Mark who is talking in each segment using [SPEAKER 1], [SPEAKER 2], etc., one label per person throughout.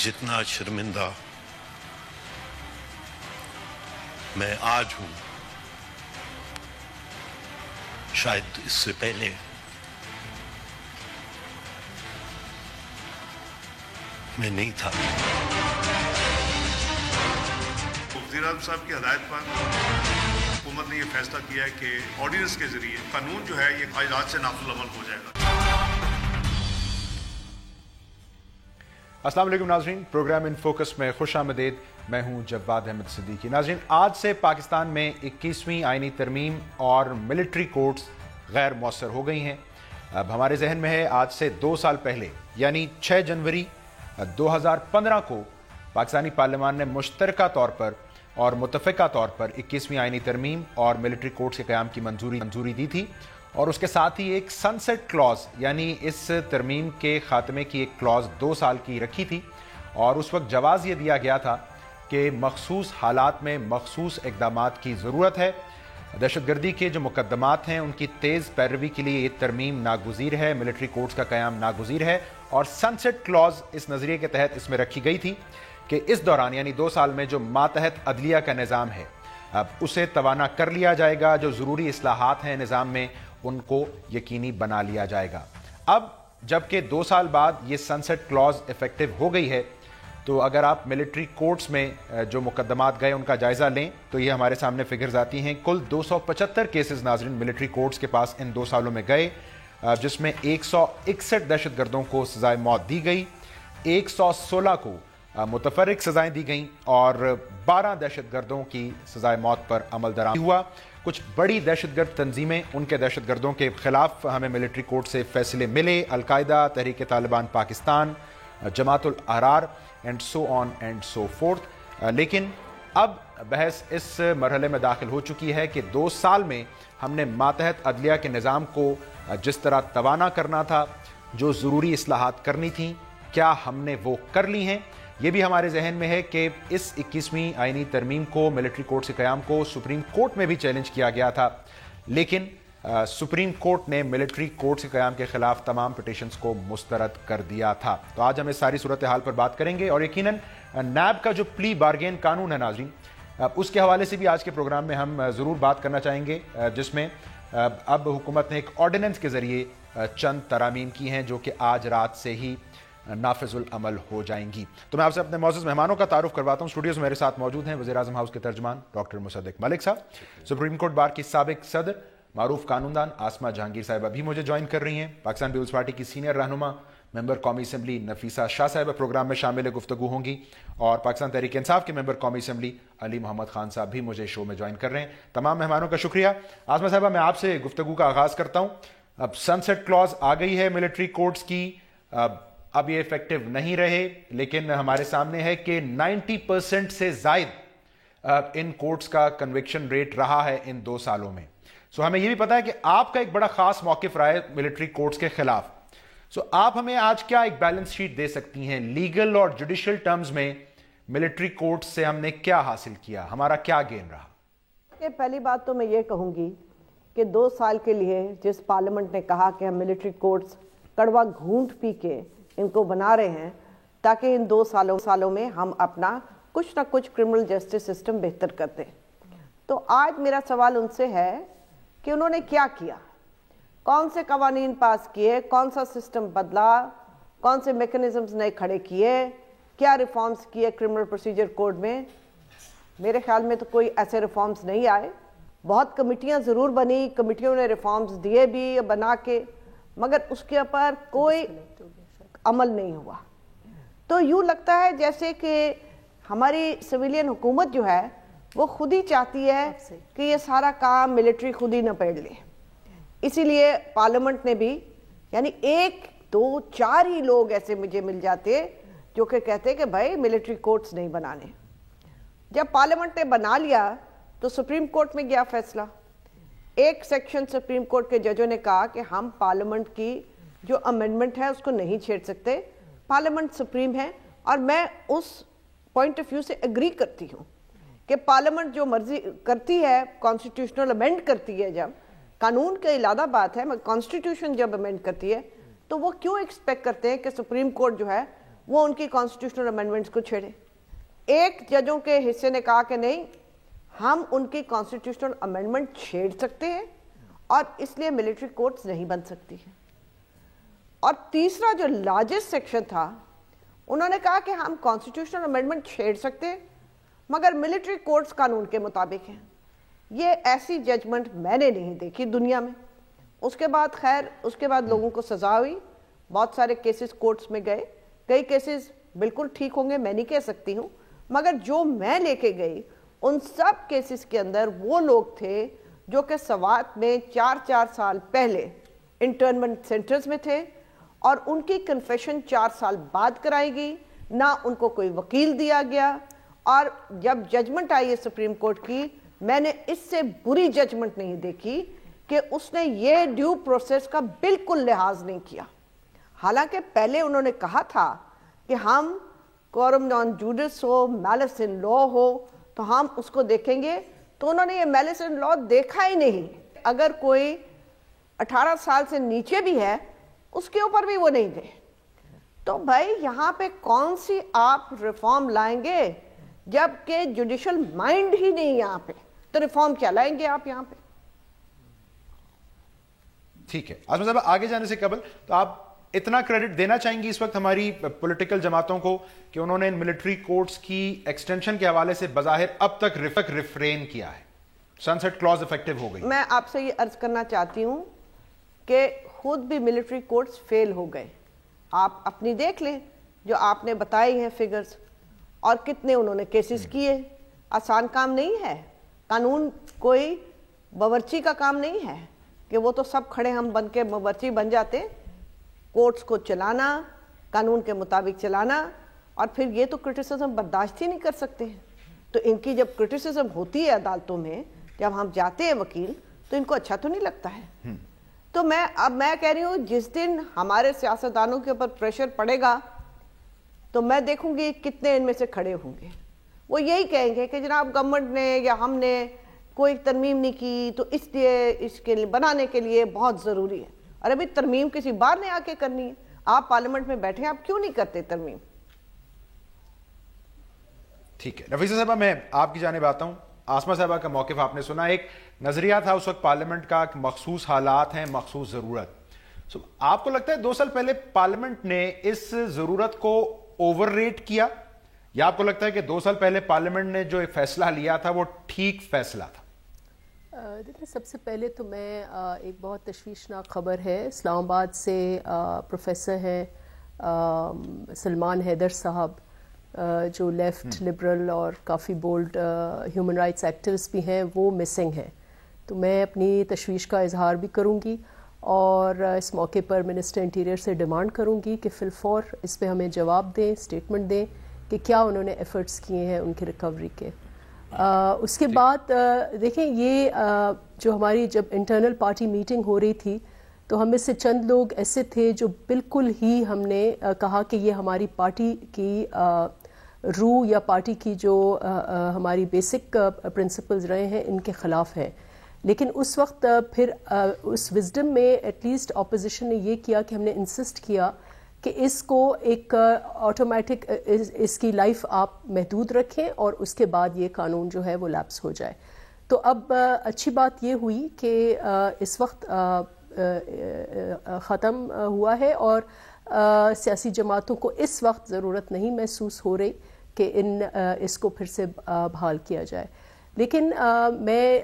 [SPEAKER 1] जितना शर्मिंदा मैं आज हूं, शायद इससे पहले मैं नहीं था।
[SPEAKER 2] वज़ीर आज़म साहब की हदायत पर हुकूमत ने ये फैसला किया है कि ऑर्डिनेंस के जरिए कानून जो है ये आज रात से नाफिज़ अमल हो जाएगा।
[SPEAKER 3] अस्सलाम वालेकुम नाज़रीन, प्रोग्राम इन फोकस में खुश आमदीद। मैं हूं जवाद अहमद सिद्दीकी। नाज़रीन, आज से पाकिस्तान में 21वीं आईनी तरमीम और मिलिट्री कोर्ट्स गैर मौसर हो गई हैं। अब हमारे जहन में है आज से 2 साल पहले यानी 6 जनवरी 2015 को पाकिस्तानी पार्लियामान ने मुश्तरका तौर पर और मुतफ़िका तौर पर 21वीं आईनी तरमीम और मिलिट्री कोर्ट्स के क़याम की मंजूरी दी थी, और उसके साथ ही एक सनसेट क्लॉज यानी इस तरमीम के ख़ात्मे की एक क्लॉज 2 साल की रखी थी। और उस वक्त जवाज़ ये दिया गया था कि मखसूस हालात में मखसूस इक़दामात की ज़रूरत है। दहशतगर्दी के जो मुकदमात हैं उनकी तेज़ पैरवी के लिए ये तरमीम नागुज़ीर है, मिलिट्री कोर्ट्स का क़याम नागुज़ीर है। और सनसेट क्लॉज इस नज़रिए के तहत इसमें रखी गई थी कि इस दौरान यानी 2 साल में जो मातहत अदलिया का निज़ाम है अब उसे तवाना कर लिया जाएगा, जो ज़रूरी इस्लाहात हैं निज़ाम में उनको यकीनी बना लिया जाएगा। अब जबकि 2 साल बाद ये सनसेट क्लॉज इफेक्टिव हो गई है, तो अगर आप मिलिट्री कोर्ट्स में जो मुकदमात गए उनका जायज़ा लें तो ये हमारे सामने फिगर्स आती हैं। कुल 275 केसेस नाज़रीन मिलिट्री कोर्ट्स के पास इन 2 सालों में गए, जिसमें 161 दहशतगर्दों को सज़ाए मौत दी गई, 116 को मुतफर्रिक सज़ाएँ दी गईं और 12 दहशतगर्दों की सज़ाए मौत पर अमल दरामद हुआ। कुछ बड़ी दहशतगर्द तंजीमें, उनके दहशतगर्दों के खिलाफ हमें मिलिट्री कोर्ट से फैसले मिले, al Qaeda, Tehreek Taliban Pakistan, Jamatul Ahrar and so on and so fourth. लेकिन अब बहस इस मरहले में दाखिल हो चुकी है कि 2 साल में हमने मातहत अदलिया के निज़ाम को जिस तरह तवाना करना था, जो ज़रूरी इस्लाहात करनी थी, क्या हमने वो कर ली हैं। ये भी हमारे जहन में है कि इस 21वीं आईनी तरमीम को, मिलिट्री कोर्ट के क़याम को सुप्रीम कोर्ट में भी चैलेंज किया गया था, लेकिन सुप्रीम कोर्ट ने मिलिट्री कोर्ट के क़याम के खिलाफ तमाम पिटिशंस को मुस्तरद कर दिया था। तो आज हम इस सारी सूरत हाल पर बात करेंगे और यकीनन नैब का जो प्ली बार्गेन कानून है नाज़रीन, उसके हवाले से भी आज के प्रोग्राम में हम ज़रूर बात करना चाहेंगे, जिसमें अब हुकूमत ने एक ऑर्डिनेंस के ज़रिए चंद तरामीम की हैं जो कि आज रात से ही नाफिजुल अमल हो जाएंगी। तो मैं आपसे अपने मौजूद मेहमानों का तारुफ करवाता हूँ। स्टूडियोज़ में मेरे साथ मौजूद हैं वज़ीर आज़म हाउस के तर्जमान डॉक्टर मुसद्दिक मलिक साहब, सुप्रीम कोर्ट बार की साबिक सदर मारूफ कानूनदान आसमा जहांगीर साहिबा भी मुझे ज्वाइन कर रही हैं, पाकिस्तान पीपल्स पार्टी की सीनियर रहनुमा मेंबर कौमी असम्बली नफीसा शाह साहिबा प्रोग्राम में शामिल गुफ्तगू होंगी, और पाकिस्तान तहरीक इंसाफ के मेंबर कौमी असम्बली अली मोहम्मद खान साहब भी मुझे शो में ज्वाइन कर रहे हैं। तमाम मेहमानों का शुक्रिया। आसमा साहिबा, मैं आपसे गुफ्तगू का आगाज़ करता हूँ। अब सनसेट क्लॉज आ गई है मिलिट्री कोर्ट्स की, अब ये इफेक्टिव नहीं रहे, लेकिन हमारे सामने है कि 90% से ज़ायद इन कोर्ट्स का कन्विक्शन रेट रहा है इन 2 सालों में। सो हमें ये भी पता है कि आपका एक बड़ा खास मौक़िफ़ रहा है मिलिट्री कोर्ट्स के खिलाफ। सो आप हमें आज क्या एक बैलेंस शीट दे सकती हैं लीगल और जुडिशल टर्म्स में, मिलिट्री कोर्ट्स से हमने क्या हासिल किया, हमारा क्या गेन रहा?
[SPEAKER 4] पहली बात तो मैं ये कहूँगी कि 2 साल के लिए जिस पार्लियामेंट ने कहा कि हम मिलिट्री कोर्ट्स कड़वा घूंट पी के इनको बना रहे हैं ताकि इन 2 सालों में हम अपना कुछ ना कुछ क्रिमिनल जस्टिस सिस्टम बेहतर कर दें, तो आज मेरा सवाल उनसे है कि उन्होंने क्या किया, कौन से कवानीन पास किए, कौन सा सिस्टम बदला, कौन से मैकेनिज्म्स नए खड़े किए, क्या रिफॉर्म्स किए क्रिमिनल प्रोसीजर कोड में। मेरे ख्याल में तो कोई ऐसे रिफॉर्म्स नहीं आए। बहुत कमेटियाँ ज़रूर बनी, कमेटियों ने रिफॉर्म्स दिए भी बना के, मगर उसके ऊपर कोई अमल नहीं हुआ। तो यूँ लगता है जैसे कि हमारी सिविलियन हुकूमत जो है वो खुद ही चाहती है कि ये सारा काम मिलिट्री खुद ही निपट ले। इसीलिए पार्लियामेंट ने भी, यानी 1, 2, 4 ही लोग ऐसे मुझे मिल जाते जो कि कहते कि भाई मिलिट्री कोर्ट्स नहीं बनाने। जब पार्लियामेंट ने बना लिया तो सुप्रीम कोर्ट में गया फैसला। एक सेक्शन सुप्रीम कोर्ट के जजों ने कहा कि हम पार्लियामेंट की जो अमेंडमेंट है उसको नहीं छेड़ सकते, पार्लियामेंट सुप्रीम है। और मैं उस पॉइंट ऑफ व्यू से एग्री करती हूँ कि पार्लियामेंट जो मर्जी करती है, कॉन्स्टिट्यूशनल अमेंड करती है, जब कानून की इलादा बात है, कॉन्स्टिट्यूशन जब अमेंड करती है तो वो क्यों एक्सपेक्ट करते हैं कि सुप्रीम कोर्ट जो है وہ ان کی کانسٹیٹیوشنل امینڈمنٹس کو چھیڑے. ایک ججوں کے حصے نے کہا کہ نہیں, ہم ان کی کانسٹیٹیوشنل امینڈمنٹ چھیڑ سکتے ہیں اور اس لیے ملٹری کورٹس نہیں بن سکتی ہیں. اور تیسرا جو لارجسٹ سیکشن تھا, انہوں نے کہا کہ ہم کانسٹیٹیوشنل امینڈمنٹ چھیڑ سکتے ہیں مگر ملٹری کورٹس قانون کے مطابق ہیں. یہ ایسی ججمنٹ میں نے نہیں دیکھی دنیا میں. اس کے بعد خیر اس کے بعد لوگوں کو سزا ہوئی, بہت سارے کیسز کورٹس میں گئے, کئی کیسز بالکل ٹھیک ہوں گے میں نہیں کہہ سکتی ہوں, مگر جو میں لے کے گئی ان سب کیسز کے اندر وہ لوگ تھے جو کہ سوات میں 4 سال پہلے انٹرنمنٹ سینٹرز میں تھے اور ان کی کنفیشن 4 سال بعد کرائی گئی, نہ ان کو کوئی وکیل دیا گیا. اور جب ججمنٹ آئی ہے سپریم کورٹ کی, میں نے اس سے بری ججمنٹ نہیں دیکھی کہ اس نے یہ ڈیو پروسیس کا بالکل لحاظ نہیں کیا. حالانکہ پہلے انہوں نے کہا تھا کہ ہم کورم نان جوڈس ہو, میلس ان لا ہو تو ہم اس کو دیکھیں گے, تو انہوں نے یہ میلس ان لا دیکھا ہی نہیں. اگر کوئی 18 سال سے نیچے بھی ہے اس کے اوپر بھی وہ نہیں گئے. تو بھائی یہاں پہ کون سی آپ ریفارم لائیں گے جب کہ جوڈیشل مائنڈ ہی نہیں یہاں پہ, تو ریفارم کیا لائیں گے آپ یہاں پہ؟
[SPEAKER 3] ٹھیک ہے عاصمہ صاحب, آگے جانے سے قبل تو آپ اتنا کریڈٹ دینا چاہیں گی اس وقت ہماری پولیٹیکل جماعتوں کو کہ انہوں نے ملٹری کورٹس کی ایکسٹینشن کے حوالے سے بظاہر اب تک ریفرین کیا ہے, سنسیٹ کلوز افیکٹو ہو گئی.
[SPEAKER 4] میں آپ سے یہ عرض کرنا چاہتی ہوں کہ خود بھی ملٹری کورٹس فیل ہو گئے. آپ اپنی دیکھ لیں جو آپ نے بتائی ہیں فگرز, اور کتنے انہوں نے کیسز کیے. آسان کام نہیں ہے, قانون کوئی باورچی کا کام نہیں ہے کہ وہ تو سب کھڑے ہم بن کے باورچی بن جاتے. کورٹس کو چلانا, قانون کے مطابق چلانا, اور پھر یہ تو کرٹیسزم برداشت ہی نہیں کر سکتے ہیں. تو ان کی جب کرٹیسزم ہوتی ہے عدالتوں میں, جب ہم جاتے ہیں وکیل, تو ان کو اچھا تو نہیں لگتا ہے. تو میں کہہ رہی ہوں جس دن ہمارے سیاستدانوں کے اوپر پریشر پڑے گا تو میں دیکھوں گی کتنے ان میں سے کھڑے ہوں گے. وہ یہی کہیں گے کہ جناب گورنمنٹ نے یا ہم نے کوئی ترمیم نہیں کی تو اس لیے اس کے لیے بنانے کے لیے بہت ضروری ہے. اور ابھی ترمیم کسی بار نے آ کے کرنی ہے, آپ پارلیمنٹ میں بیٹھے ہیں, آپ کیوں نہیں کرتے ترمیم؟
[SPEAKER 3] ٹھیک ہے نفیسہ صاحبہ, میں آپ کی جانب آتا ہوں. عاصمہ صاحبہ کا موقف آپ نے سنا, ایک نظریہ تھا اس وقت پارلیمنٹ کا کہ مخصوص حالات ہیں, مخصوص ضرورت. آپ کو لگتا ہے 2 سال پہلے پارلیمنٹ نے اس ضرورت کو اوور ریٹ کیا, یا آپ کو لگتا ہے کہ 2 سال پہلے پارلیمنٹ نے جو فیصلہ لیا تھا وہ ٹھیک فیصلہ تھا؟
[SPEAKER 5] دیکھیں, سب سے پہلے تو میں ایک بہت تشویشناک خبر ہے, اسلام آباد سے پروفیسر ہیں سلمان حیدر صاحب, جو لیفٹ لبرل اور کافی بولڈ ہیومن رائٹس ایکٹیوسٹ بھی ہیں, وہ مسنگ ہیں. تو میں اپنی تشویش کا اظہار بھی کروں گی اور اس موقع پر منسٹر انٹیریئر سے ڈیمانڈ کروں گی کہ فی الفور اس پہ ہمیں جواب دیں, اسٹیٹمنٹ دیں کہ کیا انہوں نے ایفرٹس کیے ہیں ان کی ریکوری کے. اس کے بعد دیکھیں, یہ جو ہماری جب انٹرنل پارٹی میٹنگ ہو رہی تھی تو ہم میں سے چند لوگ ایسے تھے جو بالکل ہی ہم نے کہا کہ یہ ہماری پارٹی کی روح یا پارٹی کی جو ہماری بیسک پرنسپلز رہے ہیں ان کے خلاف ہے. لیکن اس وقت پھر اس وزڈم میں ایٹ لیسٹ اپوزیشن نے یہ کیا کہ ہم نے انسسٹ کیا کہ اس کو ایک آٹومیٹک اس کی لائف آپ محدود رکھیں اور اس کے بعد یہ قانون جو ہے وہ لیپس ہو جائے. تو اب اچھی بات یہ ہوئی کہ اس وقت ختم ہوا ہے اور سیاسی جماعتوں کو اس وقت ضرورت نہیں محسوس ہو رہی کہ اس کو پھر سے بحال کیا جائے. لیکن میں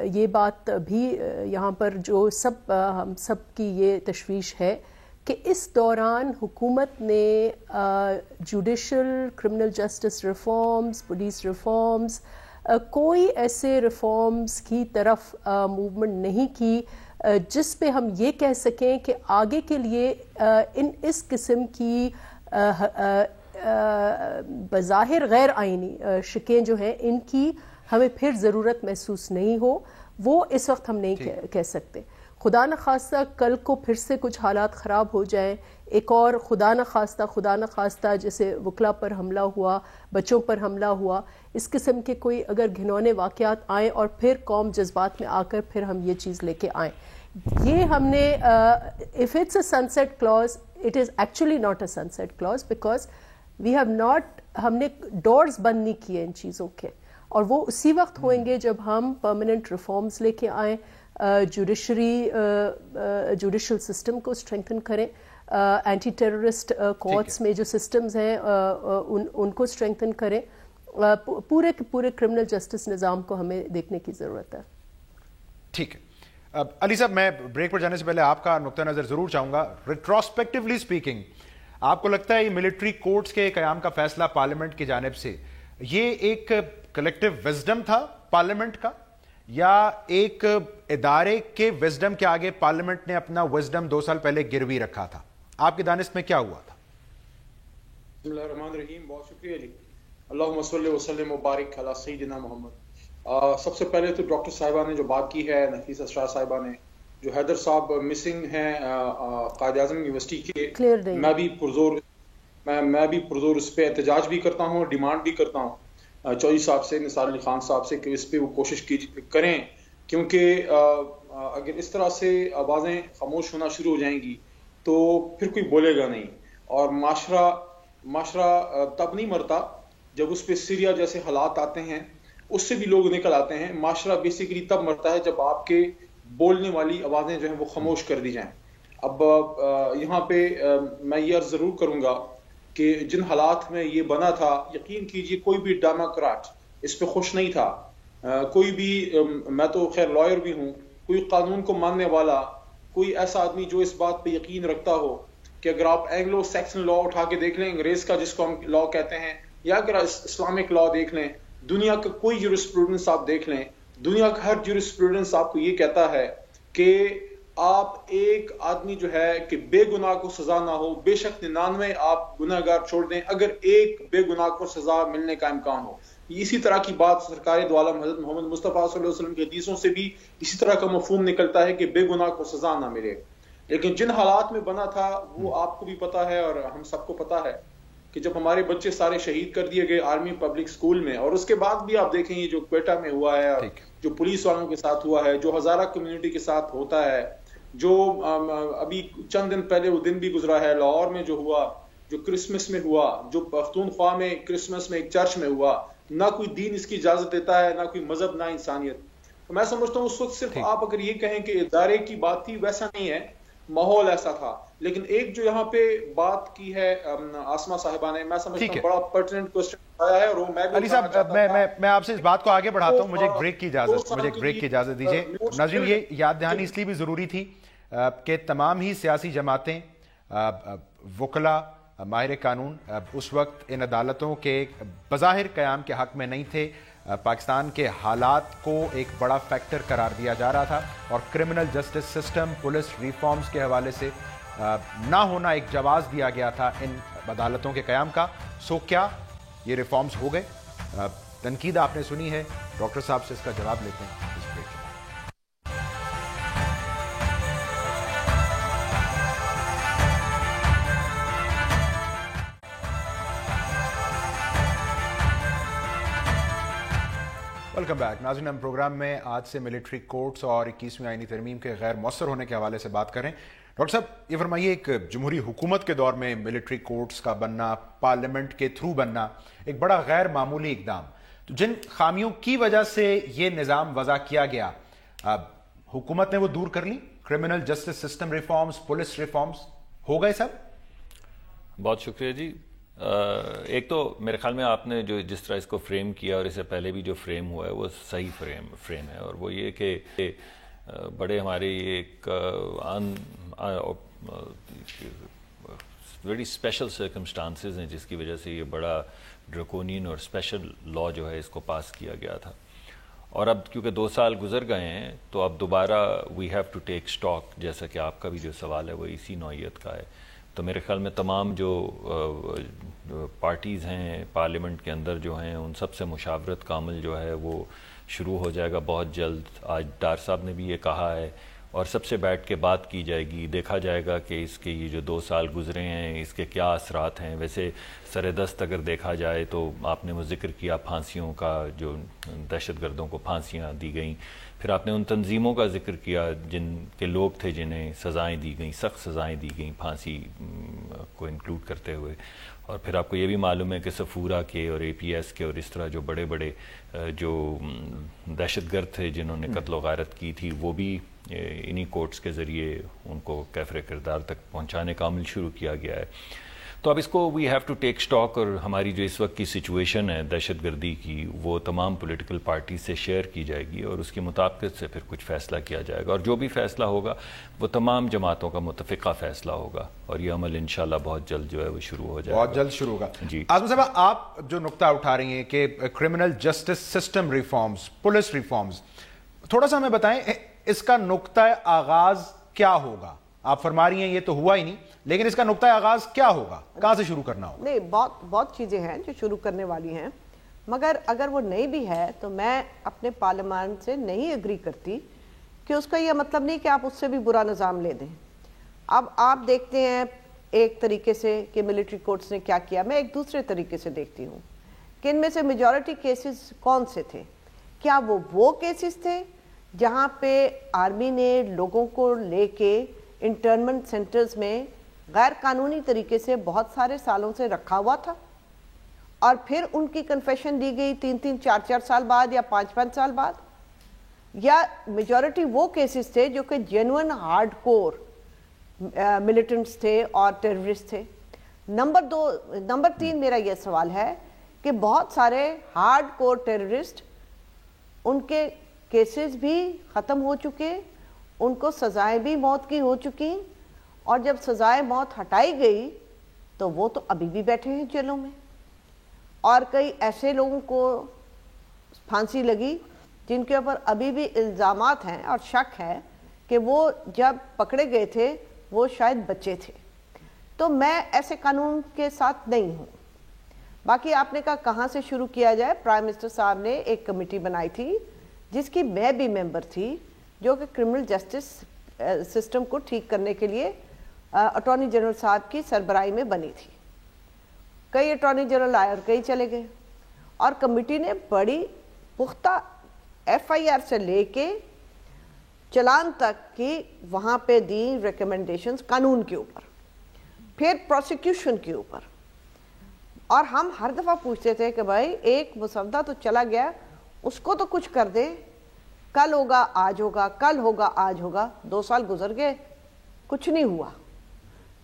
[SPEAKER 5] یہ بات بھی یہاں پر جو ہم سب کی یہ تشویش ہے کہ اس دوران حکومت نے judicial criminal justice reforms, police reforms, کوئی ایسے ریفارمز کی طرف موومنٹ نہیں کی جس پہ ہم یہ کہہ سکیں کہ آگے کے لیے اس قسم کی بظاہر غیر آئینی شکیں جو ہیں ان کی ہمیں پھر ضرورت محسوس نہیں ہو. وہ اس وقت ہم نہیں کہہ سکتے. خدا نخواستہ کل کو پھر سے کچھ حالات خراب ہو جائیں, ایک اور خدا نخواستہ جیسے وکلا پر حملہ ہوا, بچوں پر حملہ ہوا, اس قسم کے کوئی اگر گھنونے واقعات آئیں اور پھر قوم جذبات میں آ کر پھر ہم یہ چیز لے کے آئیں. یہ ہم نے if it's a sunset clause, it is actually not a sunset clause because we have not, हमने doors बंद नहीं किए इन चीज़ों के, और वो उसी वक्त होंगे जब हम permanent reforms लेके आए, जुडिशल सिस्टम को स्ट्रेंथन करें, एंटी टेररिस्ट कोर्ट्स में जो सिस्टम्स हैं उनको स्ट्रेंथन करें, पूरे के पूरे क्रिमिनल जस्टिस निज़ाम को हमें देखने की ज़रूरत है।
[SPEAKER 3] ठीक है, अली साहब मैं ब्रेक पर जाने से पहले आपका नुक्ता नज़र ज़रूर चाहूँगा। रिट्रोस्पेक्टिवली स्पीकिंग, आपको लगता है ये मिलिट्री कोर्ट्स के क़याम का फैसला पार्लियामेंट की जानिब से ये एक कलेक्टिव विजडम था पार्लियामेंट का, या एक इदारे के विजडम के आगे पार्लियामेंट ने अपना विजडम 2 साल पहले गिरवी रखा था? आपकी दानिश में क्या हुआ था?
[SPEAKER 6] बिस्मिल्लाहिर्रहमानिर्रहीम, बहुत शुक्रिया जी। अल्लाहुम्मा सल्ली व सल्लिम व बारिक अला सय्यिदिना मोहम्मद। सबसे पहले तो डॉक्टर साहिबा ने जो बात की है, नफीस असरार साहिबा ने, जो हैदर साहब मिसिंग हैं कायद-ए-आज़म यूनिवर्सिटी के, मैं भी पुरजोर इस पे एहतजाज भी करता हूँ, डिमांड भी करता हूँ चौधरी साहब से, निसार अली खान साहब से कि इस पे वो कोशिश करें, क्योंकि अगर इस तरह से आवाज़ें खामोश होना शुरू हो जाएंगी तो फिर कोई बोलेगा नहीं, और माशरा तब नहीं मरता जब उस पे सीरिया जैसे हालात आते हैं, उससे भी लोग निकल आते हैं। माशरा बेसिकली तब मरता है जब आपके बोलने वाली आवाज़ें जो हैं वो खामोश कर दी जाएं। अब यहाँ पे मैं ये अर्ज़ ज़रूर करूँगा कि जिन हालात में ये बना था, यकीन कीजिए कोई भी डेमोक्रेट इस पे खुश नहीं था, कोई भी, मैं तो खैर लॉयर भी हूँ, कोई कानून को मानने वाला, कोई ऐसा आदमी जो इस बात पे यकीन रखता हो कि अगर आप एंग्लो सैक्सन लॉ उठा के देख लें, अंग्रेज का जिसको हम लॉ कहते हैं, या अगर इस्लामिक लॉ देख लें, दुनिया का कोई ज्यूरिस्प्रूडेंस आप देख लें, दुनिया का हर ज्यूरिस्प्रूडेंस आपको ये कहता है कि आप एक आदमी जो है कि बेगुनाह को सजा ना हो, बेशक 99 आप गुनाहगार छोड़ दें, अगर एक बेगुनाह को सजा मिलने का इम्कान हो। इसी तरह की बात सरकार दो आलम हज़रत मोहम्मद मुस्तफ़ा सल्लल्लाहु अलैहि वसल्लम के हदीसों से भी इसी तरह का मफ़हूम निकलता है कि बेगुनाह को सजा ना मिले। लेकिन जिन हालात में बना था वो आपको भी पता है और हम सबको पता है कि जब हमारे बच्चे सारे शहीद कर दिए गए आर्मी पब्लिक स्कूल में, और उसके बाद भी आप देखेंगे जो क्वेटा में हुआ है, और जो पुलिस वालों के साथ हुआ है, जो हज़ारा कम्युनिटी के साथ होता है, जो अभी चंद दिन पहले वो दिन भी गुजरा है लाहौर में जो हुआ, जो क्रिसमस में हुआ, जो पख्तूनख्वा में क्रिसमस में एक चर्च में हुआ, ना कोई दीन इसकी इजाजत देता है, ना कोई मजहब, ना इंसानियत। तो मैं समझता हूँ उस वक्त सिर्फ आप अगर ये कहें कि इदारे की बात थी, वैसा नहीं है, माहौल ऐसा था। लेकिन एक जो यहाँ पे बात की है आसमा साहिबा ने, मैं समझता हूँ बड़ा पर्टिनेंट क्वेश्चन आया है, और वो मैं भी
[SPEAKER 3] अली साहब मैं आपसे इस बात को आगे बढ़ाता हूँ, मुझे एक ब्रेक की इजाजत दीजिए। नाज़रीन, ये याद दहानी इसलिए भी जरूरी थी कि तमाम ही सियासी जमातें, वकला, माहिर कानून उस वक्त इन अदालतों के बज़ाहिर क़याम के हक़ में नहीं थे। पाकिस्तान के हालात को एक बड़ा फैक्टर करार दिया जा रहा था, और criminal justice system, police reforms के हवाले से ना होना एक जवाज़ दिया गया था इन अदालतों के क़याम का। सो क्या ये रिफॉर्म्स हो गए? तनकीद आपने सुनी है, डॉक्टर साहब से इसका जवाब लेते हैं इस ब्रेक के बाद। वेलकम बैक नाज़रीन, हम प्रोग्राम में आज से मिलिट्री कोर्ट्स और 21वीं आईनी तरमीम के गैर मौसर होने के हवाले से बात करें। डॉक्टर साहब, ये फरमाइए, एक जमहूरी हुकूमत के दौर में मिलिट्री कोर्ट्स का बनना, पार्लियामेंट के थ्रू बनना, एक बड़ा गैर मामूली इकदाम, तो जिन खामियों की वजह से ये निज़ाम वज़ा किया गया, हुकूमत ने वो दूर कर ली? Criminal justice system reforms, police reforms हो गए सब?
[SPEAKER 7] बहुत शुक्रिया जी। एक तो मेरे ख्याल में आपने जो जिस तरह इसको फ्रेम किया, और इससे पहले भी जो फ्रेम हुआ है, वो सही फ्रेम है, और वो ये कि बड़े हमारे एक वेरी स्पेशल सर्कमस्टांसेस हैं जिसकी वजह से ये बड़ा ड्रकोनियन और स्पेशल लॉ जो है इसको पास किया गया था। और अब क्योंकि 2 साल गुजर गए हैं, तो अब दोबारा we have to take stock, जैसा कि आपका भी जो सवाल है वो इसी नौइयत का है। तो मेरे ख्याल में तमाम जो पार्टीज़ हैं पार्लियामेंट के अंदर जो हैं, उन सब से मुशावरत का अमल जो है वो शुरू हो जाएगा बहुत जल्द। आज डार साहब ने भी ये कहा है, और सबसे बैठ के बात की जाएगी, देखा जाएगा कि इसके ये जो 2 साल गुजरे हैं इसके क्या असरात हैं। वैसे सरेदस्त अगर देखा जाए तो आपने वो जिक्र किया फांसियों का, जो दहशतगर्दों को फांसियाँ दी गई, फिर आपने उन तंजीमों का जिक्र किया जिनके लोग थे जिन्हें सज़ाएँ दी गई, सख्त सज़ाएँ दी गई, फांसी کو انکلوڈ کرتے ہوئے. اور پھر آپ کو یہ بھی معلوم ہے کہ سفورہ کے اور اے پی ایس کے اور اس طرح جو بڑے بڑے جو دہشت گرد تھے جنہوں نے قتل و غارت کی تھی وہ بھی انہی کورٹس کے ذریعے ان کو کیفر کردار تک پہنچانے کا عمل شروع کیا گیا ہے. تو اب اس کو we have to take stock, اور ہماری جو اس وقت کی سچویشن ہے دہشت گردی کی وہ تمام پولیٹیکل پارٹی سے شیئر کی جائے گی اور اس کی مطابقت سے پھر کچھ فیصلہ کیا جائے گا, اور جو بھی فیصلہ ہوگا وہ تمام جماعتوں کا متفقہ فیصلہ ہوگا, اور یہ عمل انشاءاللہ بہت جلد جو ہے وہ شروع ہو جائے گا.
[SPEAKER 3] بہت جلد شروع ہوگا.
[SPEAKER 7] جی
[SPEAKER 3] اعظم صاحب, آپ جو نقطہ اٹھا رہی ہیں کہ criminal justice system reforms, police reforms, تھوڑا سا ہمیں بتائیں اس کا نقطہ آغاز کیا ہوگا؟ آپ فرما رہی ہیں یہ تو ہوا ہی نہیں, لیکن اس کا نقطہ آغاز کیا ہوگا, کہاں سے شروع کرنا ہوگا؟
[SPEAKER 4] نہیں, بہت چیزیں ہیں جو شروع کرنے والی ہیں, مگر اگر وہ نہیں بھی ہے تو میں اپنے پارلیمان سے نہیں اگری کرتی کہ اس کا یہ مطلب نہیں کہ آپ اس سے بھی برا نظام لے دیں. اب آپ دیکھتے ہیں ایک طریقے سے کہ ملٹری کورٹس نے کیا کیا, میں ایک دوسرے طریقے سے دیکھتی ہوں کہ ان میں سے میجورٹی کیسز کون سے تھے. کیا وہ کیسز تھے جہاں پہ آرمی نے لوگوں کو لے کے انٹرنمنٹ سینٹرز میں غیر قانونی طریقے سے بہت سارے سالوں سے رکھا ہوا تھا, اور پھر ان کی کنفیشن دی گئی 3-3, 4-4 سال بعد یا 5-5 سال بعد, یا میجورٹی وہ کیسز تھے جو کہ جینوئن ہارڈ کور ملیٹنٹس تھے اور ٹیررسٹ تھے. نمبر 3 میرا یہ سوال ہے کہ بہت سارے ہارڈ کور ٹیررسٹ, ان کے کیسز بھی ختم ہو چکے, ان کو سزائیں بھی موت کی ہو چکی, اور جب سزائے موت ہٹائی گئی تو وہ تو ابھی بھی بیٹھے ہیں جیلوں میں, اور کئی ایسے لوگوں کو پھانسی لگی جن کے اوپر ابھی بھی الزامات ہیں اور شک ہے کہ وہ جب پکڑے گئے تھے وہ شاید بچے تھے. تو میں ایسے قانون کے ساتھ نہیں ہوں. باقی آپ نے کہا کہاں سے شروع کیا جائے, پرائم منسٹر صاحب نے ایک کمیٹی بنائی تھی جس کی میں بھی ممبر تھی, جو کہ کرمنل جسٹس سسٹم کو ٹھیک کرنے کے لیے اٹارنی جنرل صاحب کی سربراہی میں بنی تھی. کئی اٹارنی جنرل آئے اور کئی چلے گئے, اور کمیٹی نے بڑی پختہ ایف آئی آر سے لے کے چلان تک کی وہاں پہ دی ریکمنڈیشنز قانون کے اوپر, پھر پروسیکیوشن کے اوپر. اور ہم ہر دفعہ پوچھتے تھے کہ بھائی ایک مسودہ تو چلا گیا, اس کو تو کچھ کر دے, کل ہوگا آج ہوگا, کل ہوگا آج ہوگا, 2 سال گزر گئے, کچھ نہیں ہوا.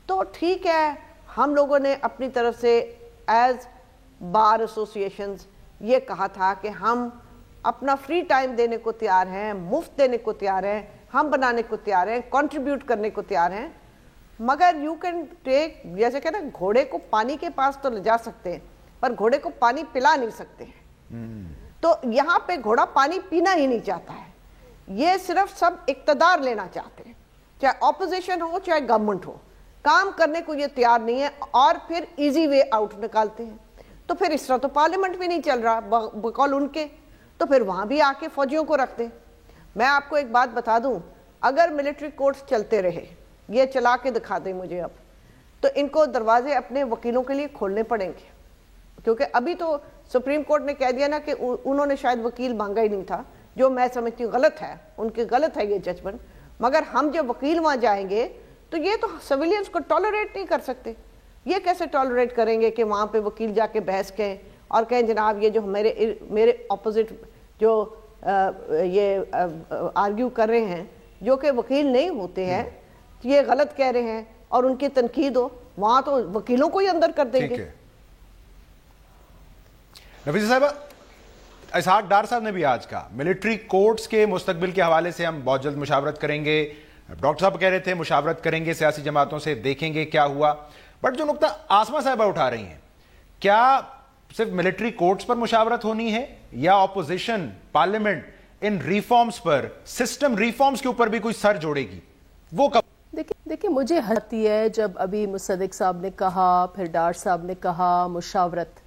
[SPEAKER 4] تو ٹھیک ہے, ہم لوگوں نے اپنی طرف سے ایز بار ایسوسیشنز یہ کہا تھا کہ ہم اپنا فری ٹائم دینے کو تیار ہیں, مفت دینے کو تیار ہیں, ہم بنانے کو تیار ہیں, کنٹریبیوٹ کرنے کو تیار ہیں, مگر یو کین ٹیک, جیسے کہ نا گھوڑے کو پانی کے پاس تو لے جا سکتے ہیں پر گھوڑے کو پانی پلا نہیں سکتے ہیں. تو یہاں پہ گھوڑا پانی پینا ہی نہیں چاہتا ہے, یہ صرف سب اقتدار لینا چاہتے ہیں, چاہے اپوزیشن ہو چاہے گورنمنٹ ہو, کام کرنے کو یہ تیار نہیں ہے, اور پھر ایزی وے آؤٹ نکالتے ہیں. تو پھر اس طرح تو پارلیمنٹ بھی نہیں چل رہا بقول ان کے, تو پھر وہاں بھی آ کے فوجیوں کو رکھ دیں. میں آپ کو ایک بات بتا دوں, اگر ملٹری کورٹس چلتے رہے, یہ چلا کے دکھا دیں مجھے اب, تو ان کو دروازے اپنے وکیلوں کے لیے کھولنے پڑیں گے, کیونکہ ابھی تو سپریم کورٹ نے کہہ دیا نا کہ انہوں نے شاید وکیل مانگا ہی نہیں تھا, جو میں سمجھتی ہوں غلط ہے, ان کی غلط ہے یہ ججمنٹ. مگر ہم جب وکیل وہاں جائیں گے تو یہ تو سویلینز کو ٹالریٹ نہیں کر سکتے. یہ کیسے ٹالریٹ کریں گے کہ وہاں پہ وکیل جا کے بحث کہیں اور کہیں جناب یہ جو میرے اپوزٹ جو یہ آرگیو کر رہے ہیں, جو کہ وکیل نہیں ہوتے ہیں, یہ غلط کہہ رہے ہیں, اور ان کی تنقید ہو, وہاں تو وکیلوں کو ہی اندر کر دیں گے.
[SPEAKER 3] نفیسہ صاحبہ, اسحاق ڈار صاحب نے بھی آج کہا ملٹری کورٹس کے مستقبل کے حوالے سے ہم بہت جلد مشاورت کریں گے. ڈاکٹر صاحب کہہ رہے تھے مشاورت کریں گے سیاسی جماعتوں سے, دیکھیں گے کیا ہوا. بٹ جو نقطہ آسمہ صاحبہ اٹھا رہی ہیں, کیا صرف ملٹری کورٹس پر مشاورت ہونی ہے, یا اپوزیشن پارلیمنٹ ان ریفارمز پر, سسٹم ریفارمز کے اوپر بھی کوئی سر جوڑے گی؟ وہ کب؟
[SPEAKER 5] دیکھیں مجھے آتی ہے جب ابھی مصدق صاحب نے کہا, پھر ڈار صاحب نے کہا مشاورت,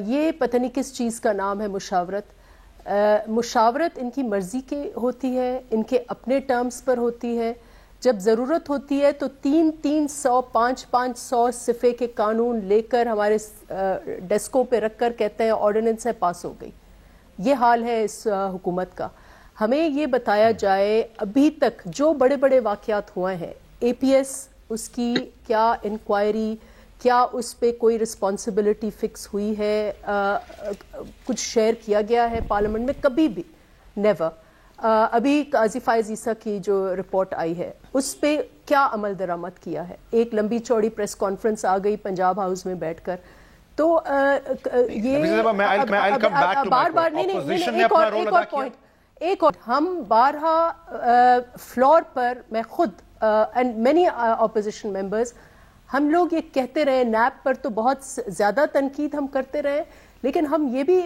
[SPEAKER 5] یہ پتہ نہیں کس چیز کا نام ہے مشاورت. مشاورت ان کی مرضی کے ہوتی ہے, ان کے اپنے ٹرمز پر ہوتی ہے. جب ضرورت ہوتی ہے تو 300 500 صفحے کے قانون لے کر ہمارے ڈیسکوں پہ رکھ کر کہتے ہیں آرڈیننس ہے, پاس ہو گئی. یہ حال ہے اس حکومت کا. ہمیں یہ بتایا جائے ابھی تک جو بڑے بڑے واقعات ہوئے ہیں, اے پی ایس اس کی کیا انکوائری، کیا اس پہ کوئی رسپانسبلٹی فکس ہوئی ہے، کچھ شیئر کیا گیا ہے پارلیمنٹ میں؟ کبھی بھی نیور. ابھی قاضی فائز عیسیٰ کی جو رپورٹ آئی ہے اس پہ کیا عمل درآمد کیا ہے؟ ایک لمبی چوڑی پریس کانفرنس آ گئی پنجاب ہاؤس میں بیٹھ کر. تو یہ بار بار ایک اور ہم بارہا فلور پر، میں خود اینڈ مینی اپوزیشن ممبرز، ہم لوگ یہ کہتے رہے، نیب پر تو بہت زیادہ تنقید ہم کرتے رہے، لیکن ہم یہ بھی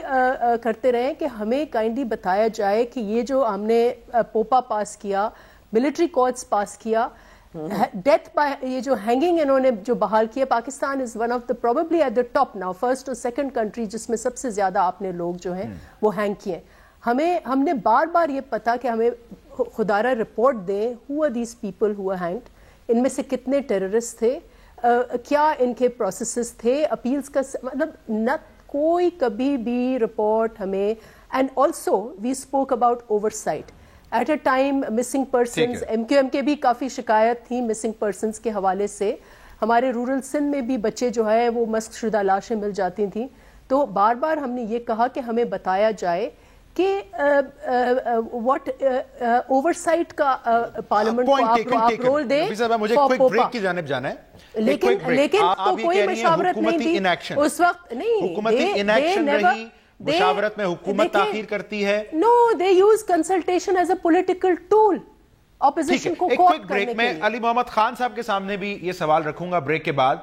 [SPEAKER 5] کرتے رہے کہ ہمیں کائنڈلی بتایا جائے کہ یہ جو ہم نے پوپا پاس کیا، ملٹری کورٹس پاس کیا، ڈیتھ یہ جو ہینگنگ انہوں نے جو بحال کیا، Pakistan is one of the probably at the top now, first اور سیکنڈ کنٹری جس میں سب سے زیادہ آپ نے لوگ جو ہیں وہ ہینگ کیے. ہم نے بار بار یہ پتا کہ ہمیں خدارہ رپورٹ دیں who are these people who are hanged، ان میں سے کتنے ٹیررسٹ تھے، کیا ان کے پروسیسز تھے، اپیلز کا، مطلب نہ کوئی کبھی بھی رپورٹ ہمیں. And also we spoke about oversight at a time. Missing persons, MQM کے بھی کافی شکایت تھی مسنگ پرسنز کے حوالے سے. ہمارے رورل سندھ میں بھی بچے جو ہے وہ مسخ شدہ لاشیں مل جاتی تھیں. تو بار بار ہم نے یہ کہا کہ ہمیں بتایا جائے کہ واٹ اوور سائٹ کا پارلیمنٹ کو آپ رول دیں.
[SPEAKER 3] مجھے کوئی بریک کی جانب جانا ہے،
[SPEAKER 5] لیکن تو کوئی مشاورت نہیں تھی اس وقت. نہیں،
[SPEAKER 3] حکومتی انیکشن رہی، مشاورت میں حکومت تاخیر کرتی ہے.
[SPEAKER 5] No, they use consultation as a political tool opposition کو کوپ کرنے کے لیے.
[SPEAKER 3] میں علی محمد خان صاحب کے سامنے بھی یہ سوال رکھوں گا بریک کے بعد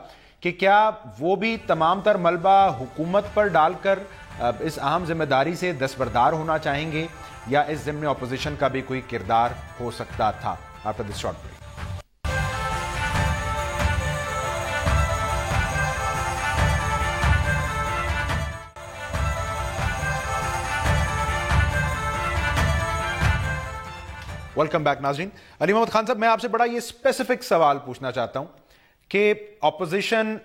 [SPEAKER 3] کہ کیا وہ بھی تمام تر ملبہ حکومت پر ڈال کر اس اہم ذمہ داری سے دستبردار ہونا چاہیں گے، یا اس ضمن اپوزیشن کا بھی کوئی کردار ہو سکتا تھا؟ After this short break. Welcome back ناظرین. علی محمد خان صاحب، میں آپ سے بڑا یہ اسپیسیفک سوال پوچھنا چاہتا ہوں کہ اپوزیشن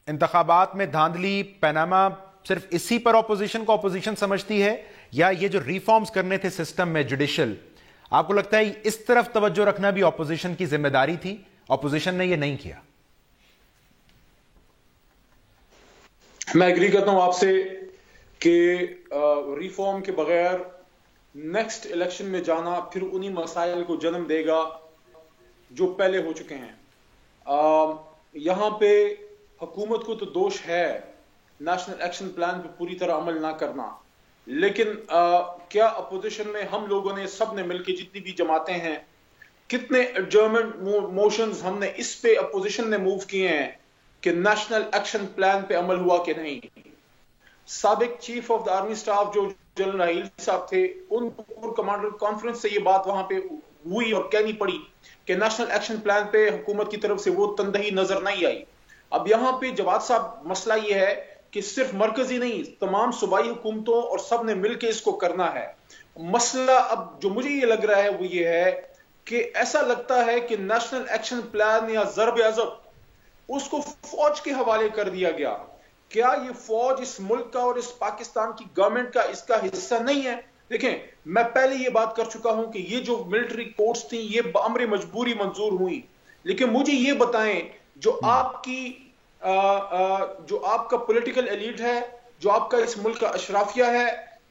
[SPEAKER 3] انتخابات میں دھاندلی، پیناما، صرف اسی پر اپوزیشن کو اپوزیشن سمجھتی ہے، یا یہ جو ریفارمز کرنے تھے سسٹم میں جوڈیشل، آپ کو لگتا ہے اس طرف توجہ رکھنا بھی اپوزیشن کی ذمہ داری تھی؟ اپوزیشن نے یہ نہیں کیا.
[SPEAKER 6] میں ایگری کرتا ہوں آپ سے کہ ریفارم کے بغیر نیکسٹ الیکشن میں جانا پھر انہی مسائل کو جنم دے گا جو پہلے ہو چکے ہیں. یہاں پہ حکومت کو تو دوش ہے نیشنل ایکشن پلان پہ پوری طرح عمل نہ کرنا، لیکن کیا اپوزیشن میں ہم لوگوں نے سب نے مل کے، جتنی بھی جماعتیں ہیں، کتنے ایڈجرنمنٹ موشنز ہم نے اس پہ اپوزیشن نے موو کیے ہیں کہ نیشنل ایکشن پلان پہ عمل ہوا کہ نہیں؟ سابق chief of the army staff جو جنرل راحیل صاحب تھے، ان کور کمانڈر کانفرنس سے یہ بات وہاں پہ ہوئی اور کہنی پڑی کہ نیشنل ایکشن پلان پہ حکومت کی طرف سے وہ تندہی نظر نہیں آئی. اب یہاں پہ جواد صاحب مسئلہ یہ ہے کہ صرف مرکزی نہیں، تمام صوبائی حکومتوں اور سب نے مل کے اس کو کرنا ہے. مسئلہ اب جو مجھے یہ لگ رہا ہے وہ یہ ہے کہ ایسا لگتا ہے کہ نیشنل ایکشن پلان یا ضرب عضب اس کو فوج کے حوالے کر دیا گیا. کیا یہ فوج اس ملک کا اور اس پاکستان کی گورنمنٹ کا اس کا حصہ نہیں ہے؟ دیکھیں، میں پہلے یہ بات کر چکا ہوں کہ یہ جو ملٹری کورٹس تھیں یہ بامر مجبوری منظور ہوئی، لیکن مجھے یہ بتائیں جو آپ کا پولیٹیکل ایلیٹ ہے، جو آپ کا اس ملک کا اشرافیہ ہے،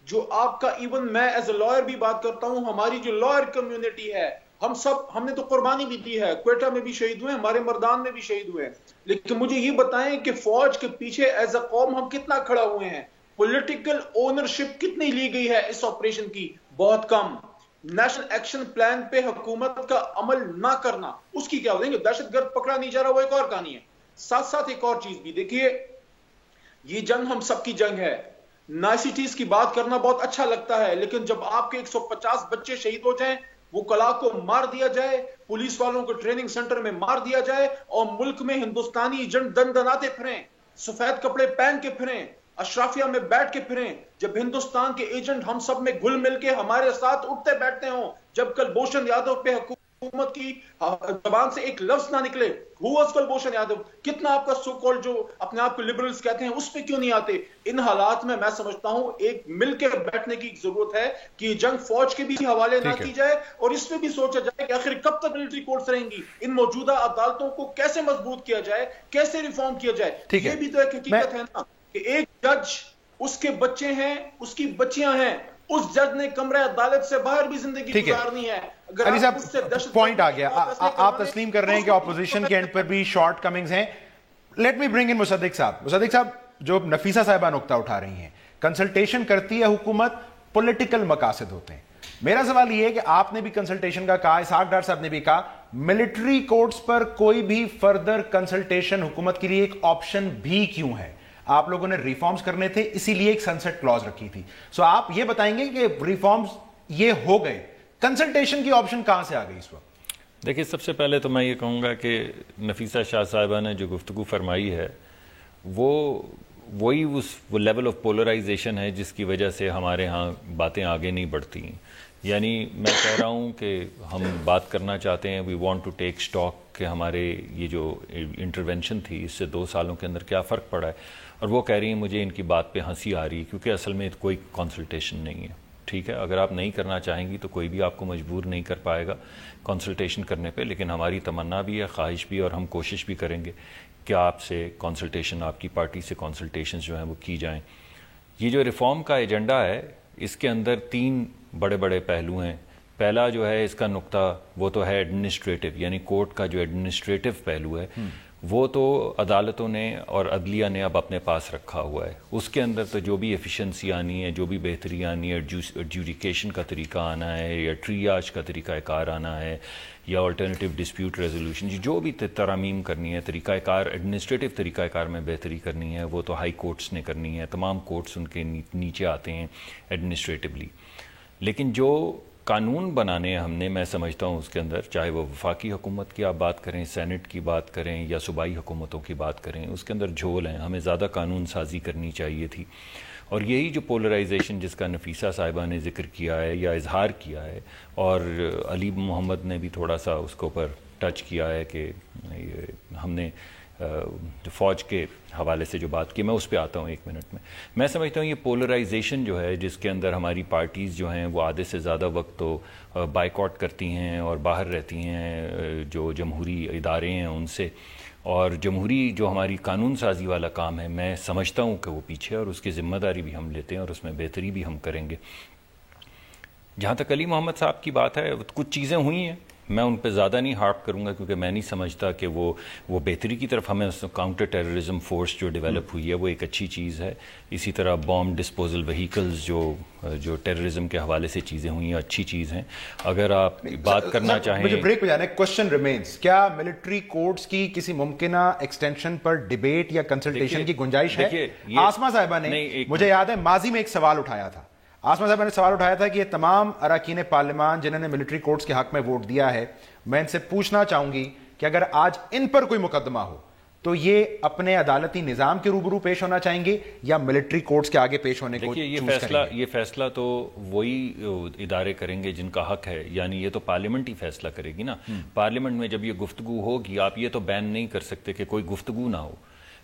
[SPEAKER 6] جو آپ کا، ایون میں ایز اے لائر بھی بات کرتا ہوں، ہماری جو لائر کمیونٹی ہے، ہم نے تو قربانی بھی دی ہے، کوئٹہ میں بھی شہید ہوئے، ہمارے مردان میں بھی شہید ہوئے، لیکن مجھے یہ بتائیں کہ فوج کے پیچھے ایز اے قوم ہم کتنا کھڑا ہوئے ہیں؟ پولیٹیکل اونرشپ کتنی لی گئی ہے اس آپریشن کی؟ بہت کم. نیشنل ایکشن پلان پہ حکومت کا عمل نہ کرنا، اس کی کیا بولیں گے؟ دہشت گرد پکڑا نہیں جا رہا، وہ ایک اور کہانی ہے. ساتھ ساتھ ایک اور چیز بھی دیکھیے، یہ جنگ ہم سب کی جنگ ہے. نائسیٹیز کی بات کرنا بہت اچھا لگتا ہے، لیکن جب آپ کے 150 بچے شہید ہو جائیں، وہ کلا کو مار دیا جائے، پولیس والوں کو ٹریننگ سینٹر میں مار دیا جائے، اور ملک میں ہندوستانی ایجنٹ دن دناتے پھریں، سفید کپڑے پہن کے پھریں، اشرافیہ میں بیٹھ کے پھریں، جب ہندوستان کے ایجنٹ ہم سب میں گھل مل کے ہمارے ساتھ اٹھتے بیٹھتے ہوں، جب کل بھوشن یادو پہ حکومت हुकूमत की जबान से एक लफ्ज ना निकले, हु वाज कुलभूषण यादव, कितना आपका सो कॉल्ड जो अपने आप को लिबरल्स कहते हैं उस पे क्यों नहीं आते? इन हालात में मैं समझता हूं एक मिलकर बैठने की जरूरत है कि जंग फौज के भी हवाले ना की जाए और इस पे भी सोचा जाए कि आखिर कब तक मिलिट्री कोर्ट्स रहेंगी, इन मौजूदा अदालतों को कैसे मजबूत किया जाए, कैसे रिफॉर्म किया जाए। ये भी तो एक हकीकत है ना कि एक जज, उसके बच्चे हैं, उसकी बच्चियां हैं, उस जज ने कमरे अदालत से बाहर भी जिंदगी गुजारनी है।
[SPEAKER 3] अली साहब पॉइंट आ गया, आप तस्लीम कर रहे हैं कि ऑपोजिशन के एंड पर भी शॉर्ट कमिंग्स हैं। Let me bring in Mossadegh साहब। मुसद्दिक साहब, जो नफीसा साहिबा नुक्ता उठा रही हैं, कंसल्टेशन करती है हुकूमत, पॉलिटिकल मकासद होते हैं। मेरा सवाल यह है कि आपने भी कंसल्टेशन का कहा, इसहाक डार साहब ने भी कहा, मिलिट्री कोर्ट्स पर कोई भी फर्दर कंसल्टेशन हुकूमत के लिए एक ऑप्शन भी क्यों है? आप लोगों ने रिफॉर्म्स करने थे, इसीलिए एक सनसेट क्लॉज रखी थी। सो आप ये बताएंगे कि रिफॉर्म्स ये हो गए, कंसल्टेशन की ऑप्शन कहां से आ गई इस वक्त?
[SPEAKER 7] देखिए, सबसे पहले तो मैं ये कहूँगा कि नफीसा शाह साहिबा ने जो गुफ्तगू फरमाई है वो लेवल ऑफ पोलराइजेशन है जिसकी वजह से हमारे यहाँ बातें आगे नहीं बढ़ती। यानी मैं कह रहा हूँ कि हम बात करना चाहते हैं, we want to take stock कि हमारे ये जो इंटरवेंशन थी इससे 2 सालों के अंदर क्या फ़र्क पड़ा है, और वो कह रही हैं मुझे इनकी बात पे हंसी आ रही है क्योंकि असल में कोई कंसल्टेशन नहीं है। ठीक है, अगर आप नहीं करना चाहेंगी तो कोई भी आपको मजबूर नहीं कर पाएगा कंसल्टेशन करने पे, लेकिन हमारी तमन्ना भी है, ख्वाहिश भी, और हम कोशिश भी करेंगे कि आपसे कंसल्टेशन, आपकी पार्टी से कंसल्टेशन जो हैं वो की जाएं। ये जो रिफॉर्म का एजेंडा है इसके अंदर 3 बड़े बड़े पहलू हैं। पहला जो है इसका नुक्ता वो तो है एडमिनिस्ट्रेटिव, यानी कोर्ट का जो एडमिनिस्ट्रेटिव पहलू है वो तो अदालतों ने और अदलिया ने अब अपने पास रखा हुआ है। उसके अंदर तो जो भी एफिशिएंसी आनी है, जो भी बेहतरी आनी है, एडजुडिकेशन का तरीका आना है, या ट्रियाज का तरीक़ाकार आना है, या अल्टरनेटिव डिस्प्यूट रेजोल्यूशन, जो भी तरामीम करनी है, तरीक़ाकार, एडमिनिस्ट्रेटिव तरीक़ाकार में बेहतरी करनी है, वो तो हाई कोर्ट्स ने करनी है। तमाम कोर्ट्स उनके नीचे आते हैं एडमिनिस्ट्रेटिवली। लेकिन जो कानून बनाने हमने, मैं समझता हूँ उसके अंदर, चाहे वो वफाकी हुकूमत की आप बात करें, सेनेट की बात करें, या सूबाई हुकूमतों की बात करें, उसके अंदर झोल हैं। हमें ज़्यादा कानून साजी करनी चाहिए थी। और यही जो पोलराइजेशन जिसका नफीसा साहिबा ने जिक्र किया है या इजहार किया है, और अली मोहम्मद ने भी थोड़ा सा उसके ऊपर टच किया है कि हमने जो फ़ौज के हवाले से जो बात की, मैं उस पर आता हूँ 1 मिनट में। मैं समझता हूँ ये पोलराइजेशन जो है जिसके अंदर हमारी पार्टीज़ जो हैं वो आधे से ज़्यादा वक्त तो बाइकआउट करती हैं और बाहर रहती हैं जो जमहूरी इदारे हैं उनसे, और जमहूरी जो हमारी कानून साजी वाला काम है, मैं समझता हूँ कि वो पीछे, और उसकी ज़िम्मेदारी भी हम लेते हैं और उसमें बेहतरी भी हम करेंगे। जहाँ तक अली मोहम्मद साहब की बात है, कुछ चीज़ें हुई हैं, मैं उन पर ज़्यादा नहीं हार्प करूँगा क्योंकि मैं नहीं समझता कि वो बेहतरी की तरफ हमें काउंटर टेररिज्म फोर्स जो डेवलप हुई है वो एक अच्छी चीज़ है। इसी तरह बॉम्ब डिस्पोजल व्हीकल्स जो टेररिज्म के हवाले से चीज़ें हुई हैं, अच्छी चीज़ हैं। अगर आप बात करना चाहें,
[SPEAKER 3] मुझे ब्रेक पे जाना है। क्वेश्चन रिमेन्स, क्या मिलिट्री कोर्ट्स की किसी मुमकिना एक्सटेंशन पर डिबेट या कंसल्टेशन की गुंजाइश है? आसमा साहिबा ने, मुझे याद है, माजी में एक सवाल उठाया था। आसमा साहब ने सवाल उठाया था कि ये तमाम अरकान पार्लियामान जिन्होंने मिलिट्री कोर्ट्स के हक में वोट दिया है, मैं इनसे पूछना चाहूंगी कि अगर आज इन पर कोई मुकदमा हो तो ये अपने अदालती निजाम के रूबरू पेश होना चाहेंगे या मिलिट्री कोर्ट्स के आगे पेश होने को
[SPEAKER 7] ये फैसला तो वही इदारे करेंगे जिनका हक है, यानी ये तो पार्लियामेंट ही फैसला करेगी ना। पार्लियामेंट में जब ये गुफ्तगू होगी, आप ये तो बैन नहीं कर सकते कि कोई गुफ्तगू ना हो।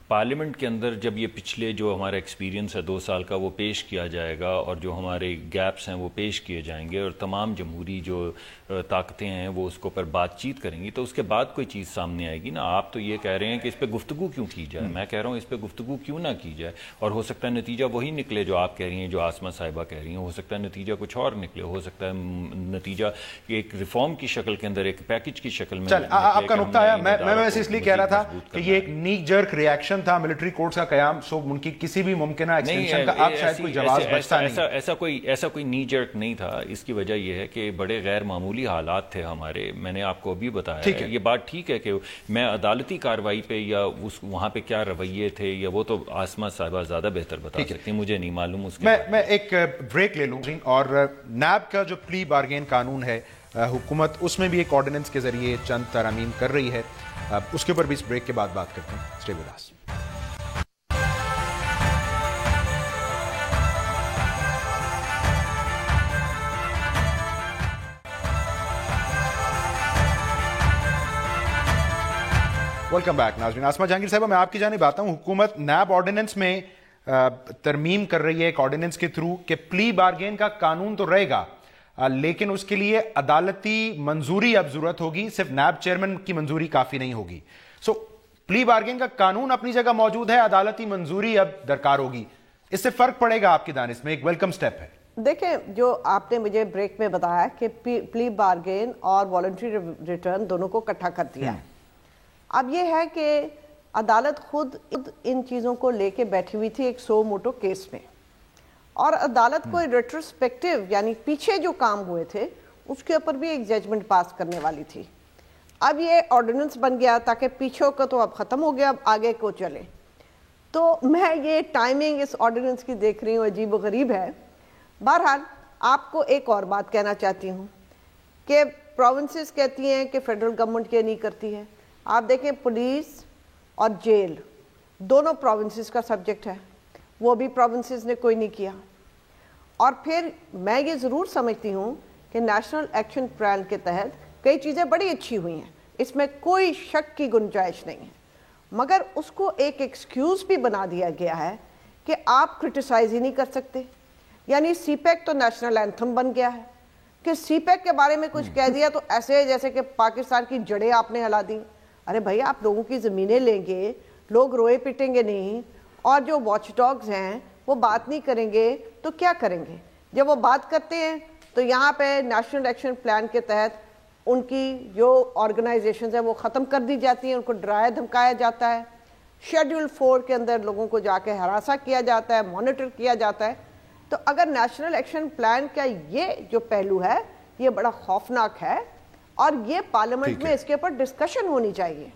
[SPEAKER 7] पार्लियामेंट के अंदर जब ये पिछले जो हमारा एक्सपीरियंस है 2 साल का वो पेश किया जाएगा, और जो हमारे गैप्स हैं वो पेश किए जाएंगे, और तमाम जमहूरी जो ताकतें हैं वो उसके ऊपर बातचीत करेंगी, तो उसके बाद कोई चीज़ सामने आएगी ना। आप तो ये कह रहे हैं कि इस पर गुफ्तगू क्यों की जाए, मैं कह रहा हूँ इस पर गुफ्तगू क्यों ना की जाए, और हो सकता है नतीजा वही निकले जो आप कह रही हैं, जो आसमा साहिबा कह रही हैं। हो सकता है नतीजा कुछ और निकले, हो सकता है नतीजा एक रिफॉर्म की शक्ल के अंदर, एक पैकेज की शक्ल में।
[SPEAKER 3] आपका नुक्ता है, मैं वैसे इसलिए कह रहा था कि ये एक नीक जर्क रिएक्शन था मिलिट्री कोर्ट्स का कयाम, सो उनकी किसी भी मुमकिना एक्सटेंशन का आप शायद कोई जवाब बचता नहीं।
[SPEAKER 7] ऐसा कोई नी जर्क नहीं था। इसकी वजह यह है कि बड़े गैर मामूली हालात थे हमारे, मैंने आपको अभी बताया है। ये बात ठीक है कि मैं अदालती कार्रवाई पे या वहां पे क्या रवैये थे या वो तो आसमा साहिबा ज्यादा बेहतर बता सकती, मुझे नहीं मालूम उसके।
[SPEAKER 3] मैं एक ब्रेक ले लूं, और नैब का जो प्ली बार्गेन कानून है हुकूमत, उसमें भी एक ऑर्डिनेंस के जरिए चंद तरमीम कर रही है, उसके ऊपर भी इस ब्रेक के बाद बात करते हैं। Stay with us. Welcome back नाज़रीन। आसमा जहांगीर साहब, मैं आपकी जानिब आता हूं। हुकूमत नैब ऑर्डिनेंस में तरमीम कर रही है एक ऑर्डिनेंस के थ्रू कि प्ली बार्गेन का कानून तो रहेगा, लेकिन उसके लिए अदालती मंजूरी अब जरूरत होगी, सिर्फ नैब चेयरमैन की मंजूरी काफी नहीं होगी। सो प्ली बार्गेन का कानून अपनी जगह मौजूद है, अदालती मंजूरी अब दरकार होगी। इससे फर्क पड़ेगा आपकी दानिश में? एक वेलकम स्टेप है।
[SPEAKER 4] देखें, जो आपने मुझे ब्रेक में बताया कि प्ली बार्गेन और वॉलंटरी रिटर्न दोनों को इकट्ठा कर दिया है। अब ये है कि अदालत खुद इन चीज़ों को लेके बैठी हुई थी एक सो मोटो केस में, और अदालत को रेट्रोस्पेक्टिव यानी पीछे जो काम हुए थे उसके ऊपर भी एक जजमेंट पास करने वाली थी। अब ये ऑर्डिनेंस बन गया ताकि पीछे का तो अब ख़त्म हो गया, अब आगे को चले। तो मैं ये टाइमिंग इस ऑर्डिनेंस की देख रही हूँ, अजीब व गरीब है। बहरहाल आपको एक और बात कहना चाहती हूँ कि प्रोविंसेस कहती हैं कि फेडरल गवर्नमेंट ये नहीं करती है। आप देखें, पुलिस और जेल दोनों प्रोविंसेस का सब्जेक्ट है, वो भी प्रोविंसेस ने कोई नहीं किया। और फिर मैं ये ज़रूर समझती हूँ कि नेशनल एक्शन प्लान के तहत कई चीज़ें बड़ी अच्छी हुई हैं, इसमें कोई शक की गुंजाइश नहीं है, मगर उसको एक एक्सक्यूज़ भी बना दिया गया है कि आप क्रिटिसाइज़ ही नहीं कर सकते। यानी सीपैक तो नेशनल एंथम बन गया है कि सीपैक के बारे में कुछ कह दिया तो ऐसे जैसे कि पाकिस्तान की जड़ें आपने हिला दी। अरे भैया, आप लोगों की ज़मीनें लेंगे, लोग रोए पिटेंगे नहीं, और जो वॉच डॉग्स हैं वो बात नहीं करेंगे तो क्या करेंगे? जब वो बात करते हैं तो यहाँ पे नेशनल एक्शन प्लान के तहत उनकी जो ऑर्गेनाइजेशंस हैं वो ख़त्म कर दी जाती हैं, उनको डराया धमकाया जाता है, शेड्यूल 4 के अंदर लोगों को जाके हरासा किया जाता है, मॉनिटर किया जाता है। तो अगर नेशनल एक्शन प्लान का ये जो पहलू है ये बड़ा खौफनाक है, और ये पार्लियामेंट में इसके ऊपर डिस्कशन होनी चाहिए।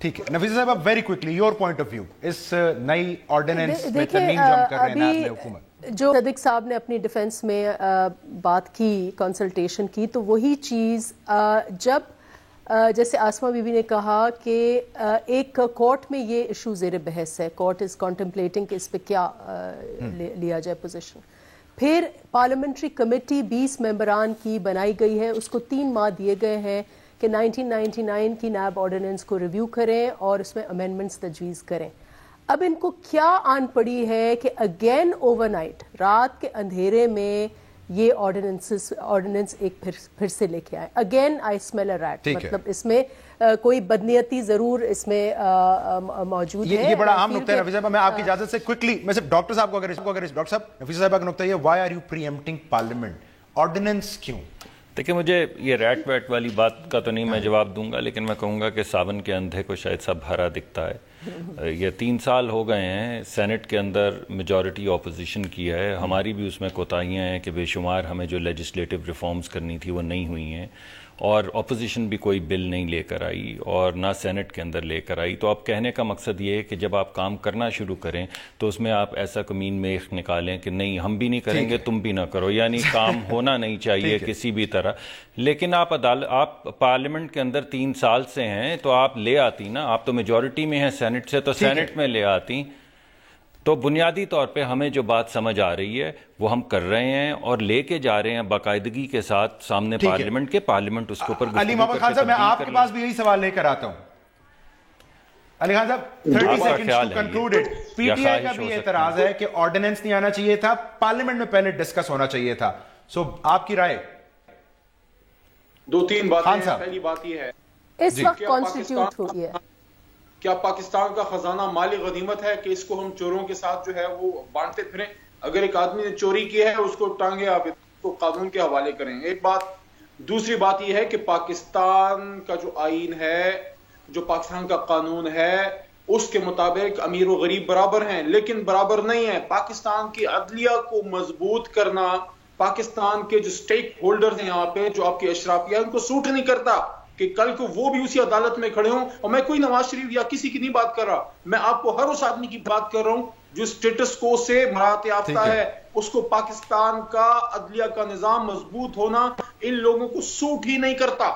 [SPEAKER 3] ठीक है नफीसा साहब, अब very quickly your point of view इस नई ऑर्डिनेंस में तरमीम जो हम कर रहे हैं नैब में हुकूमत।
[SPEAKER 5] जो सदिक साहब ने अपनी डिफेंस में बात की, कंसल्टेशन की, तो वही चीज़ जब जैसे आसमा बीबी ने कहा कि एक कोर्ट में ये इशू ज़ेर बहस है, कोर्ट इज़ कॉन्टेम्पलेटिंग कि इस पर क्या लिया जाए पोजीशन। फिर पार्लियामेंट्री कमेटी 20 मेंबरान की बनाई गई है, उसको 3 माह दिए गए हैं कि 1999 की नैब ऑर्डिनेंस को रिव्यू करें और उसमें अमेंडमेंट्स तजवीज़ करें। अब इनको क्या आन पड़ी है कि अगेन ओवरनाइट, रात के अंधेरे में ये ऑर्डिनेंस एक फिर से लेके आए। Again I smell a rat, मतलब इसमें कोई बदनीयती जरूर इसमें मौजूद है।
[SPEAKER 3] ये बड़ा आम नुक्ता है नफीसा साहब। मैं आपकी इजाजत से क्विकली मैं सिर्फ डॉक्टर साहब को अगर डॉक्टर साहब नफीसा साहब का नुक्ता है, why are you preempting Parliament? Ordinance क्यों?
[SPEAKER 7] देखिए, मुझे ये रैट वैट वाली बात का तो नहीं मैं जवाब दूंगा, लेकिन मैं कहूँगा कि सावन के अंधे को शायद सब हरा दिखता है। ये 3 साल हो गए हैं, सेनेट के अंदर मेजॉरिटी ऑपोजिशन की है, हमारी भी उसमें कोताहियाँ हैं कि बेशुमार हमें जो लेजिस्लेटिव रिफॉर्म्स करनी थी वो नहीं हुई हैं, और अपोजिशन भी कोई बिल नहीं लेकर आई और ना सेनेट के अंदर लेकर आई। तो अब कहने का मकसद ये है कि जब आप काम करना शुरू करें तो उसमें आप ऐसा कमीन मेख निकालें कि नहीं हम भी नहीं करेंगे तुम भी ना करो, यानी काम होना नहीं चाहिए किसी भी तरह। लेकिन आप पार्लियामेंट के अंदर 3 साल से हैं तो आप ले आती ना, आप तो मेजॉरिटी में हैं सेनेट से, तो सेनेट में ले आती। तो बुनियादी तौर पे हमें जो बात समझ आ रही है वो हम कर रहे हैं और लेके जा रहे हैं बाकायदगी के साथ सामने पार्लियामेंट के, पार्लियामेंट उसके ऊपर।
[SPEAKER 3] अली मोहम्मद खान साहब, मैं आपके पास भी यही सवाल लेकर आता हूं। अली खान साहब, 30 सेकंड्स टू कंक्लूड। पीटीआई का भी एतराज है कि ऑर्डिनेंस नहीं आना चाहिए था, पार्लियामेंट में पहले डिस्कस होना चाहिए था। सो आपकी राय?
[SPEAKER 6] 2-3 बातें। पहली बात यह है
[SPEAKER 5] इस वक्त कॉन्स्टिट्यूट हुई है,
[SPEAKER 6] क्या पाकिस्तान का खजाना माली गनीमत है कि इसको हम चोरों के साथ जो है वो बांटते फिरें? अगर एक आदमी ने चोरी की है उसको टांगे आप इसको कानून के हवाले करें, एक बात। दूसरी बात यह है कि पाकिस्तान का जो आईन है, जो पाकिस्तान का कानून है, उसके मुताबिक अमीर व गरीब बराबर हैं, लेकिन बराबर नहीं है। पाकिस्तान की अदलिया को मजबूत करना पाकिस्तान के जो स्टेक होल्डर्स हैं यहाँ पे, जो आपके अशराफिया, उनको सूट नहीं करता कि कल को वो भी उसी अदालत में खड़े हों। और मैं कोई नवाज शरीफ या किसी की नहीं बात कर रहा, मैं आपको हर उस आदमी की बात कर रहा हूं जो स्टेटस को से मराहत याफ्ता है। उसको पाकिस्तान का अदलिया का निजाम मजबूत होना इन लोगों को सूट ही नहीं करता।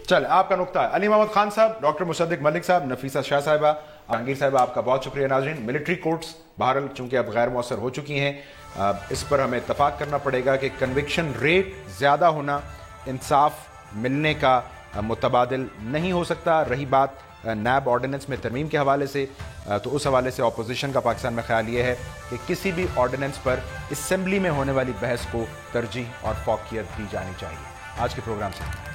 [SPEAKER 3] चल, आपका नुक्ता है। अली मोहम्मद खान साहब, डॉक्टर मुसद्दिक मलिक साहब, नफीसा शाह साहिबा, जहांगीर साहिबा, आपका बहुत शुक्रिया। नाज़रीन, मिलिट्री कोर्ट्स बहरहाल चूंकि अब गैर मौसर हो चुकी हैं, इस पर हमें इत्तफाक करना पड़ेगा कि कन्विक्शन रेट ज़्यादा होना इंसाफ मिलने का मुतबादिल नहीं हो सकता। रही बात नैब ऑर्डिनेंस में तरमीम के हवाले से, तो उस हवाले से अपोजिशन का पाकिस्तान में ख्याल ये है कि किसी भी ऑर्डिनेंस पर असेंबली में होने वाली बहस को तरजीह और फौकियत दी जानी चाहिए। आज के प्रोग्राम से